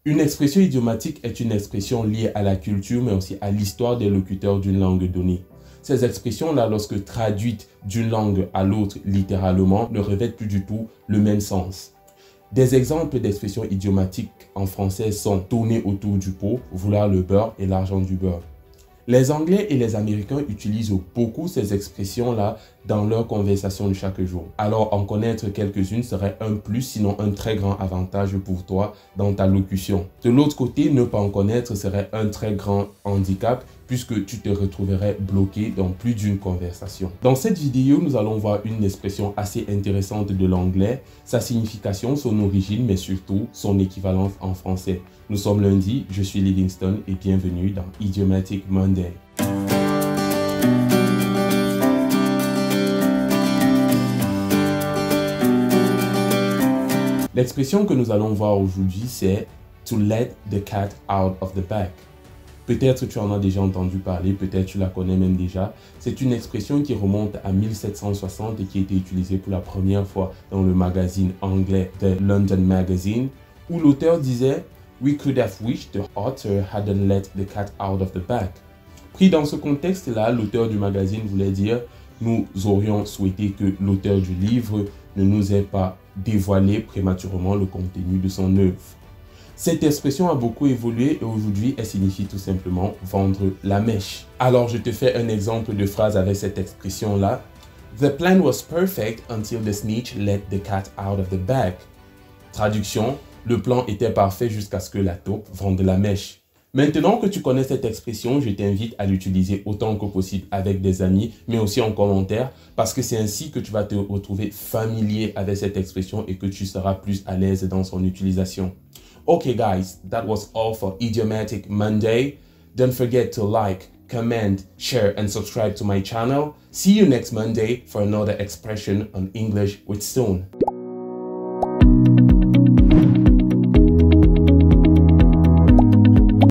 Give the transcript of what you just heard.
Une expression idiomatique est une expression liée à la culture, mais aussi à l'histoire des locuteurs d'une langue donnée. Ces expressions-là, lorsque traduites d'une langue à l'autre littéralement, ne revêtent plus du tout le même sens. Des exemples d'expressions idiomatiques en français sont « tourner autour du pot »,« vouloir le beurre » et « l'argent du beurre ». Les Anglais et les Américains utilisent beaucoup ces expressions-là dans leur conversation de chaque jour. Alors, en connaître quelques-unes serait un plus, sinon un très grand avantage pour toi dans ta locution. De l'autre côté, ne pas en connaître serait un très grand handicap puisque tu te retrouverais bloqué dans plus d'une conversation. Dans cette vidéo, nous allons voir une expression assez intéressante de l'anglais, sa signification, son origine, mais surtout son équivalence en français. Nous sommes lundi, je suis Livingston et bienvenue dans Idiomatic Monday. L'expression que nous allons voir aujourd'hui, c'est « to let the cat out of the bag ». Peut-être tu en as déjà entendu parler, peut-être tu la connais même déjà. C'est une expression qui remonte à 1760 et qui a été utilisée pour la première fois dans le magazine anglais The London Magazine, où l'auteur disait « We could have wished the author hadn't let the cat out of the bag ». Pris dans ce contexte-là, l'auteur du magazine voulait dire « Nous aurions souhaité que l'auteur du livre ne nous ait pas dévoilé prématurément le contenu de son œuvre ». Cette expression a beaucoup évolué et aujourd'hui, elle signifie tout simplement vendre la mèche. Alors, je te fais un exemple de phrase avec cette expression-là. The plan was perfect until the snitch let the cat out of the bag. Traduction, le plan était parfait jusqu'à ce que la taupe vende la mèche. Maintenant que tu connais cette expression, je t'invite à l'utiliser autant que possible avec des amis, mais aussi en commentaire, parce que c'est ainsi que tu vas te retrouver familier avec cette expression et que tu seras plus à l'aise dans son utilisation. Okay guys, that was all for Idiomatic Monday. Don't forget to like, comment, share and subscribe to my channel. See you next Monday for another expression on English with Stone.